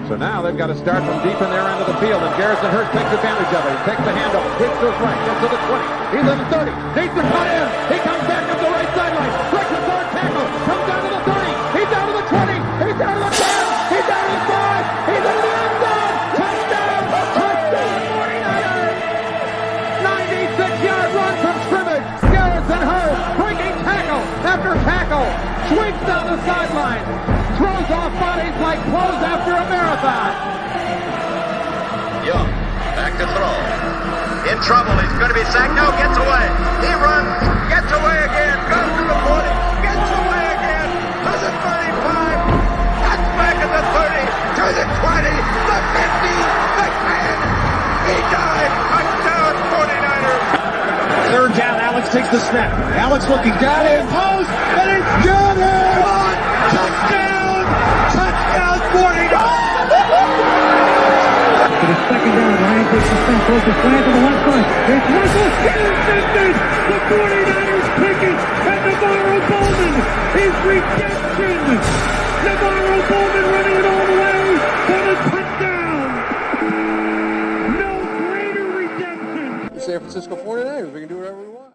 So now they've got to start from deep in their end of the field, and Garrison Hurst takes advantage of it. He takes the handoff, hits to his right, gets to the 20. He's in the 30, needs to cut in. He comes back up the right sideline, breaks the third tackle, comes down to the 30. He's down to the 20. He's down to the 10. He's down to the 5. He's in the end zone. Touchdown! Touchdown! 49ers! 96-yard run from scrimmage. Garrison Hurst breaking tackle after tackle, swings down the sideline. Throws off bodies like clothes after a marathon. Young, back to throw. In trouble, he's going to be sacked. No, gets away. He runs, gets away again, goes to the 40, gets away again, to the 35, gets back at the 30, to the 20, the 50, the 10. He died. Touchdown, 49ers. Third down, Alex takes the snap. Alex looking down in post, and it's good. Touchdown! Touchdown, 49ers! For the second down, Ryan takes the snap, throws the flag to the left side. There's Russell, intercepted! The 49ers pick it, and Navarro Bowman, his redemption! Navarro Bowman running it all the way for the touchdown! No greater redemption! The San Francisco 49ers, we can do whatever we want.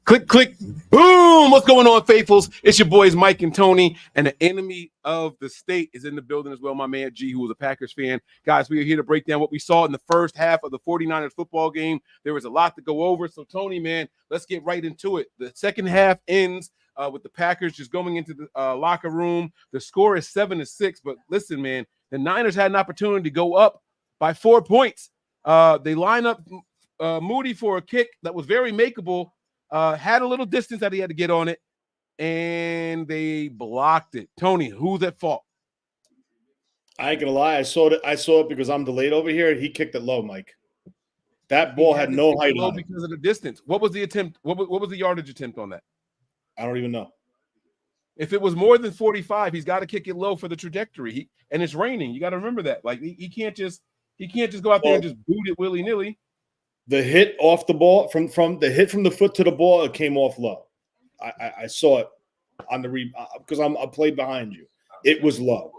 Click, click, boom. What's going on, faithfuls? It's your boys, Mike and Tony, and the enemy of the state is in the building as well, my man G, who was a Packers fan. Guys, we are here to break down what we saw in the first half of the 49ers football game. There was a lot to go over. So, Tony, man, let's get right into it. The second half ends with the Packers just going into the locker room. The score is 7-6, but listen, man, the Niners had an opportunity to go up by 4 points. They line up Moody for a kick that was very makeable. Had a little distance that he had to get on it, and they blocked it. Tony, who's at fault? I ain't gonna lie, I saw it because I'm delayed over here. He kicked it low, Mike. That ball had no height on it because of the distance. What was the attempt? What was the yardage attempt on that? I don't even know. If it was more than 45, he's got to kick it low for the trajectory. And it's raining. You got to remember that. Like he can't just go out there and just boot it willy-nilly. The hit off the ball from the hit from the foot to the ball, it came off low. I saw it on the because I played behind you. It was low.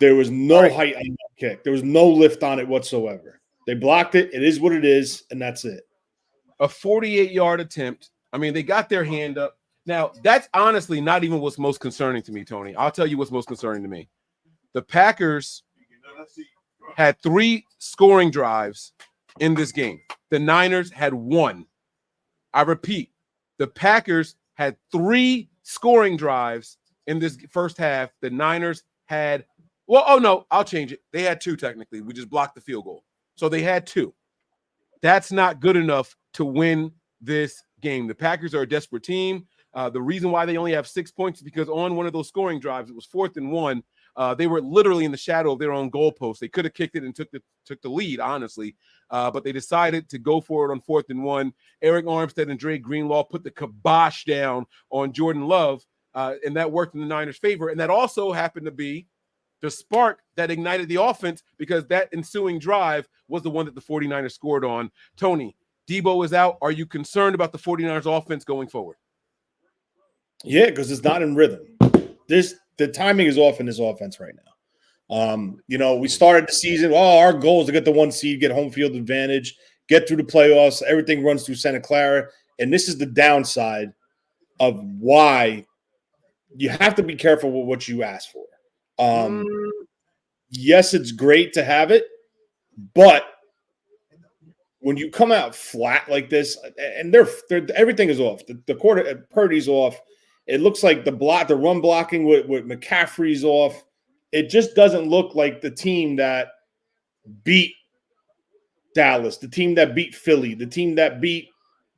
There was no height on that kick. There was no lift on it whatsoever. They blocked it. It is what it is, and that's it. A 48-yard attempt. I mean, they got their hand up. Now, that's honestly not even what's most concerning to me, Tony. I'll tell you what's most concerning to me. The Packers had 3 scoring drives in this game. The Niners had 1. I repeat, the Packers had 3 scoring drives in this first half. The Niners had, I'll change it. They had 2 technically. We just blocked the field goal. So they had 2. That's not good enough to win this game. The Packers are a desperate team. The reason why they only have 6 points is because on one of those scoring drives, it was 4th and 1. They were literally in the shadow of their own goalpost. They could have kicked it and took the lead, honestly. But they decided to go for it on 4th and 1. Eric Armstead and Dre Greenlaw put the kibosh down on Jordan Love, and that worked in the Niners' favor. And that also happened to be the spark that ignited the offense because that ensuing drive was the one that the 49ers scored on. Tony, Debo is out. Are you concerned about the 49ers offense going forward? Yeah, because it's not in rhythm. The timing is off in this offense right now. We started the season. Our goal is to get the 1 seed, get home field advantage, get through the playoffs. Everything runs through Santa Clara. And this is the downside of why you have to be careful with what you ask for. Yes, it's great to have it, but when you come out flat like this, and they're everything is off. The quarter Purdy's off. It looks like the run blocking with McCaffrey's off. It just doesn't look like the team that beat Dallas, the team that beat Philly, the team that beat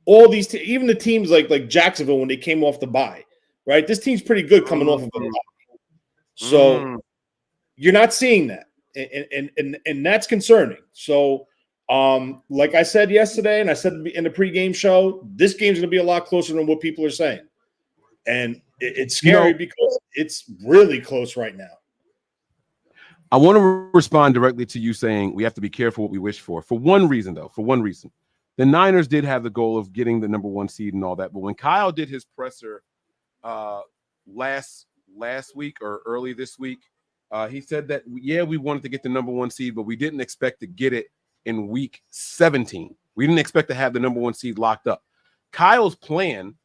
all these even the teams like Jacksonville when they came off the bye, right? This team's pretty good coming off of a bye. So you're not seeing that, and that's concerning. So, like I said yesterday, and I said in the pregame show, this game's going to be a lot closer than what people are saying. And it's scary because it's really close right now. I want to respond directly to you saying we have to be careful what we wish for. For one reason, though, the Niners did have the goal of getting the number 1 seed and all that. But when Kyle did his presser last week or early this week. He said that, we wanted to get the number 1 seed, but we didn't expect to get it in week 17. We didn't expect to have the number 1 seed locked up. Kyle's plan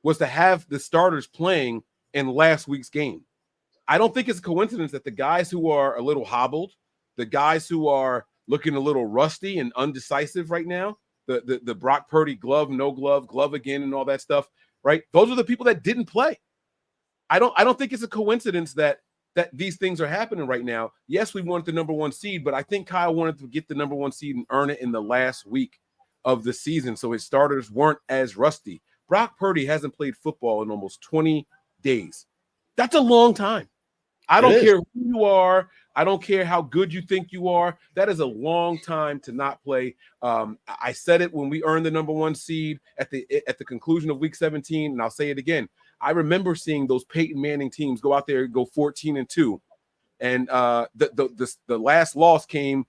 was to have the starters playing in last week's game. I don't think it's a coincidence that the guys who are a little hobbled, the guys who are looking a little rusty and undecisive right now, the Brock Purdy glove, no glove, glove again, and all that stuff, right? Those are the people that didn't play. I don't think it's a coincidence that these things are happening right now. Yes, we wanted the number 1 seed, but I think Kyle wanted to get the number 1 seed and earn it in the last week of the season, so his starters weren't as rusty. Brock Purdy hasn't played football in almost 20 days. That's a long time. I don't care who you are. I don't care how good you think you are. That is a long time to not play. I said it when we earned the number 1 seed at the conclusion of week 17, and I'll say it again. I remember seeing those Peyton Manning teams go out there and go 14-2, and the last loss came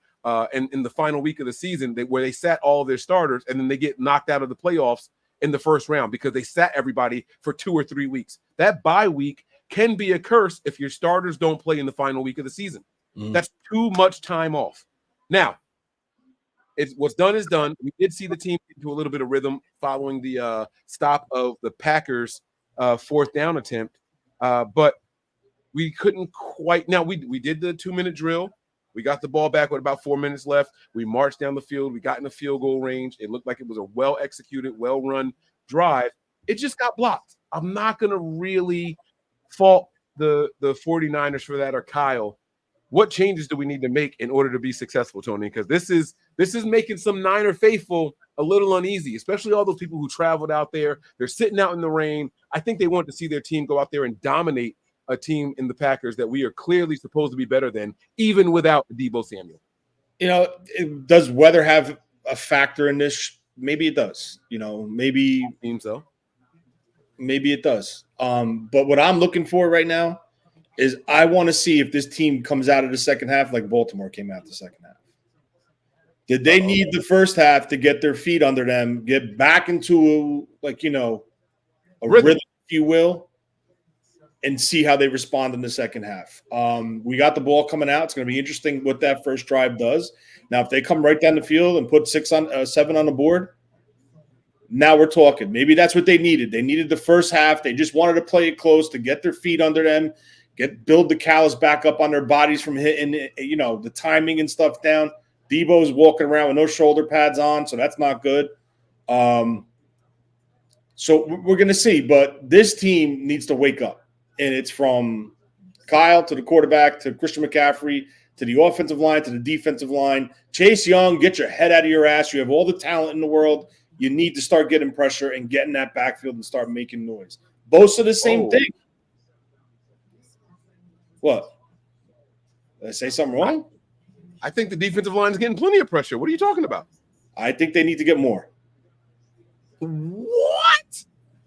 in the final week of the season where they sat all of their starters, and then they get knocked out of the playoffs in the first round because they sat everybody for 2 or 3 weeks. That bye week can be a curse if your starters don't play in the final week of the season. That's too much time off. Now, what's done is done. We did see the team get into a little bit of rhythm following the stop of the Packers' 4th down attempt, but we couldn't quite. Now, we did the 2-minute drill. We got the ball back with about 4 minutes left. We marched down the field. We got in the field goal range. It looked like it was a well-executed, well-run drive. It just got blocked. I'm not going to really fault the 49ers for that or Kyle. What changes do we need to make in order to be successful, Tony? Because this is making some Niner faithful a little uneasy, especially all those people who traveled out there. They're sitting out in the rain. I think they want to see their team go out there and dominate a team in the Packers that we are clearly supposed to be better than, even without Deebo Samuel. Does weather have a factor in this? Maybe it does. Maybe Seems so. Maybe it does. But what I'm looking for right now is I want to see if this team comes out of the second half like Baltimore came out the second half. Did they need the first half to get their feet under them, get back into a rhythm, if you will, and see how they respond in the second half? We got the ball coming out. It's going to be interesting what that first drive does. Now, if they come right down the field and put 7 on the board, now we're talking. Maybe that's what they needed. They needed the first half. They just wanted to play it close to get their feet under them, build the callus back up on their bodies from hitting, the timing and stuff down. Debo's walking around with no shoulder pads on, so that's not good. So we're going to see. But this team needs to wake up, and it's from Kyle to the quarterback to Christian McCaffrey to the offensive line to the defensive line. Chase Young, get your head out of your ass. You have all the talent in the world. You need to start getting pressure and getting that backfield and start making noise. Both are the same thing. What? Did I say something wrong? I think the defensive line is getting plenty of pressure. What are you talking about? I think they need to get more. What?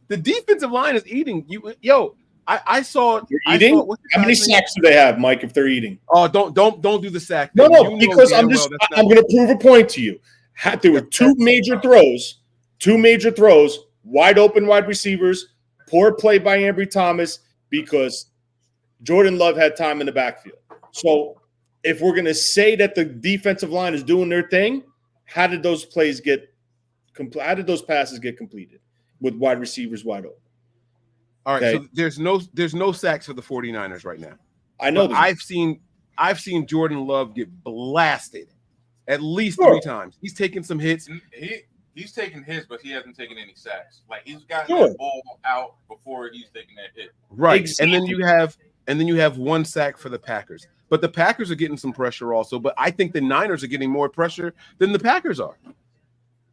The defensive line is eating you. Yo, I saw. You're eating? How many sacks do they have, Mike? If they're eating? Oh, don't do the sack. No, because I'm going to prove a point to you. There were two major throws, wide open wide receivers, poor play by Ambry Thomas because Jordan Love had time in the backfield. So if we're going to say that the defensive line is doing their thing, how did those passes get completed with wide receivers wide open? All right, okay. So there's no sacks for the 49ers right now. I know. I've seen Jordan Love get blasted at least 3 times. He's taken some hits. He's taken hits, but he hasn't taken any sacks. Like he's gotten that ball out before he's taken that hit. Right. Exactly. And then you have 1 sack for the Packers. But the Packers are getting some pressure also. But I think the Niners are getting more pressure than the Packers are.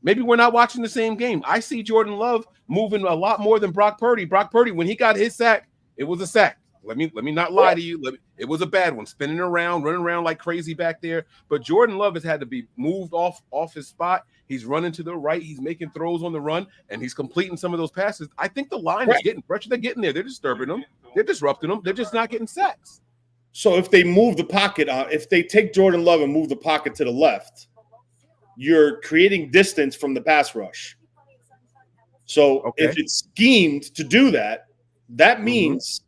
Maybe we're not watching the same game. I see Jordan Love moving a lot more than Brock Purdy. Brock Purdy, when he got his sack, it was a sack. Let me not lie to you. It was a bad one, spinning around, running around like crazy back there. But Jordan Love has had to be moved off his spot. He's running to the right. He's making throws on the run, and he's completing some of those passes. I think the line is getting pressure. They're getting there. They're disturbing them. They're disrupting them. They're just not getting sacks. So if they move the pocket, if they take Jordan Love and move the pocket to the left, you're creating distance from the pass rush. So if it's schemed to do that, That means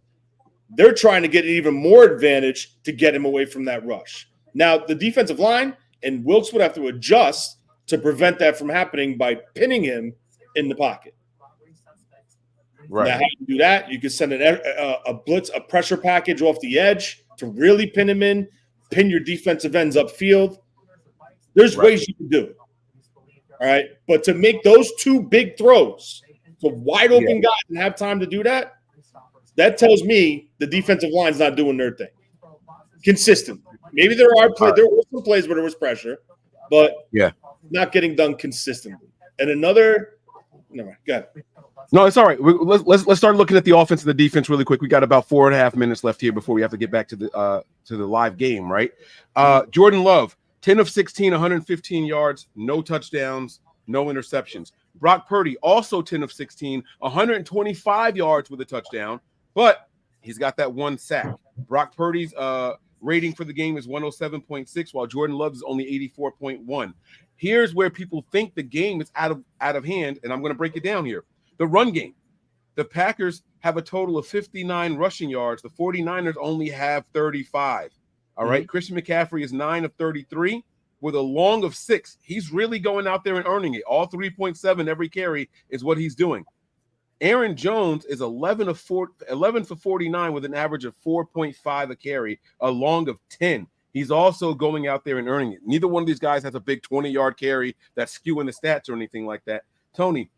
they're trying to get an even more advantage to get him away from that rush. Now, the defensive line and Wilkes would have to adjust to prevent that from happening by pinning him in the pocket. Right. Now, how you do that? You can send a blitz, a pressure package off the edge to really pin him in, pin your defensive ends upfield. There's ways you can do it. All right. But to make those two big throws to wide open guys and have time to do that, that tells me the defensive line's not doing their thing consistently. Maybe there were some plays where there was pressure, but not getting done consistently. And another, no, go ahead. No, it's all right. Let's start looking at the offense and the defense really quick. We got about 4.5 minutes left here before we have to get back to the live game, right? Jordan Love, 10 of 16, 115 yards, no touchdowns, no interceptions. Brock Purdy, also 10 of 16, 125 yards with a touchdown, but he's got that one sack. Brock Purdy's rating for the game is 107.6, while Jordan Love's is only 84.1. Here's where people think the game is out of hand, and I'm going to break it down here. The run game. The Packers have a total of 59 rushing yards. The 49ers only have 35. All right. Christian McCaffrey is 9 of 33 with a long of 6. He's really going out there and earning it. All 3.7 every carry is what he's doing. Aaron Jones is 11 for 49 with an average of 4.5 a carry, a long of 10. He's also going out there and earning it. Neither one of these guys has a big 20-yard carry that's skewing the stats or anything like that. Tony,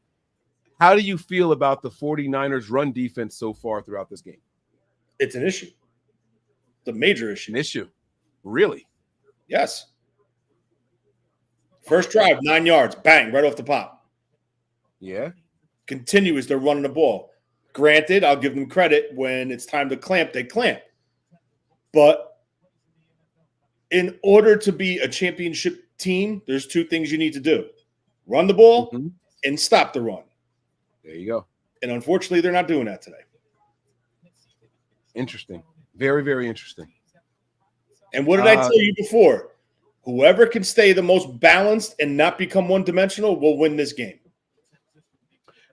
how do you feel about the 49ers run defense so far throughout this game? It's an issue. It's a major issue. An issue. Really? Yes. First drive, 9 yards. Bang, right off the pop. Yeah. Continue as they're running the ball. Granted, I'll give them credit. When it's time to clamp, they clamp. But in order to be a championship team, there's two things you need to do. Run the ball and stop the run. There you go. And unfortunately, they're not doing that today. Interesting. Very, very interesting. And what did I tell you before? Whoever can stay the most balanced and not become one-dimensional will win this game.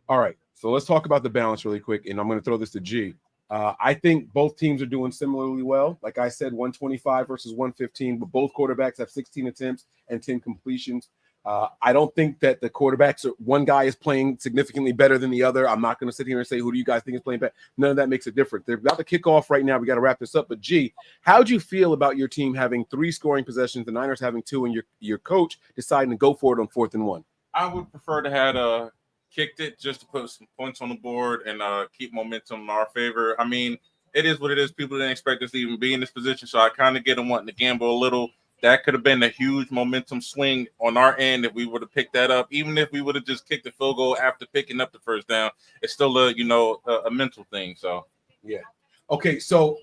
All right. So let's talk about the balance really quick, and I'm going to throw this to G. I think both teams are doing similarly well. Like I said, 125 versus 115, but both quarterbacks have 16 attempts and 10 completions. I don't think that the quarterbacks one guy is playing significantly better than the other. I'm not going to sit here and say, who do you guys think is playing better? None of that makes a difference. They're about to kick off right now. We got to wrap this up. But G, how'd you feel about your team having 3 scoring possessions, the Niners having 2, and your coach deciding to go for it on 4th and 1? I would prefer to have kicked it just to put some points on the board and keep momentum in our favor. I mean, it is what it is. People didn't expect us to even be in this position, so I kind of get them wanting to gamble a little. That could have been a huge momentum swing on our end if we would have picked that up. Even if we would have just kicked the field goal after picking up the first down, it's still a mental thing. So yeah. Okay, so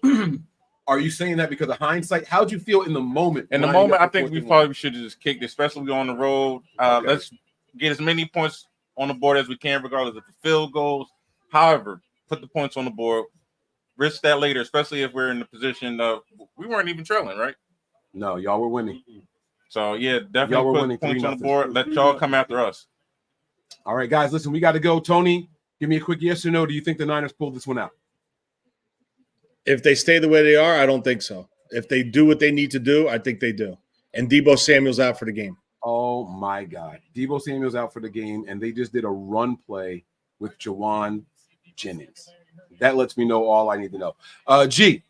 are you saying that because of hindsight? How'd you feel in the moment? In the moment, I think we probably should have just kicked it, especially on the road. Let's get as many points on the board as we can, regardless of the field goals. However, put the points on the board. Risk that later, especially if we're in the position of we weren't even trailing, right? No, y'all were winning. So, yeah, definitely put points on the board. Let y'all come after us. All right, guys, listen, we got to go. Tony, give me a quick yes or no. Do you think the Niners pulled this one out? If they stay the way they are, I don't think so. If they do what they need to do, I think they do. And Deebo Samuel's out for the game. Oh, my God. Deebo Samuel's out for the game, and they just did a run play with Jawan Jennings. That lets me know all I need to know. G,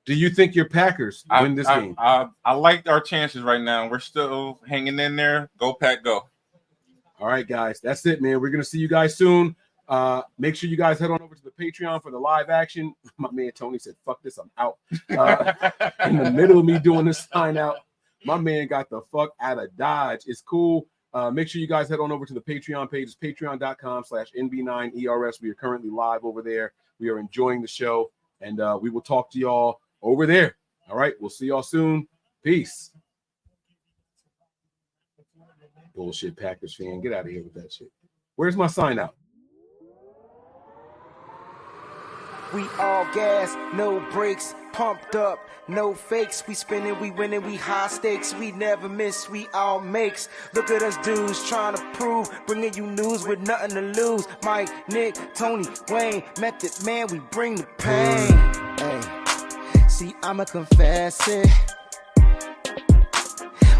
do you think your Packers win this game? I like our chances right now. We're still hanging in there. Go, Pack, go. All right, guys. That's it, man. We're going to see you guys soon. Make sure you guys head on over to the Patreon for the live action. My man Tony said, fuck this, I'm out. In the middle of me doing this sign out, my man got the fuck out of Dodge. It's cool. Make sure you guys head on over to the Patreon page. It's patreon.com/NB9ERS. We are currently live over there. We are enjoying the show, and we will talk to y'all over there. All right. We'll see y'all soon. Peace. Bullshit Packers fan. Get out of here with that shit. Where's my sign out? We all gas, no brakes. pumped up, no fakes. We spinning, we winning, we high stakes. We never miss, we all makes. Look at us dudes trying to prove, bringing you news with nothing to lose. Mike, Nick, Tony, Wayne, Method Man, we bring the pain. Hey, see, I'ma confess it.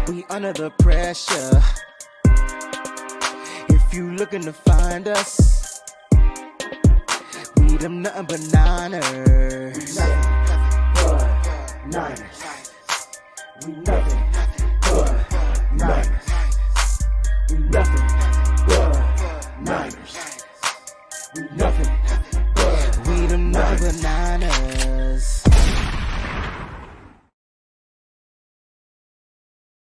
We under the pressure. If you looking to find us, we them nothing but Niners. We nothing but Niners. We nothing but Niners.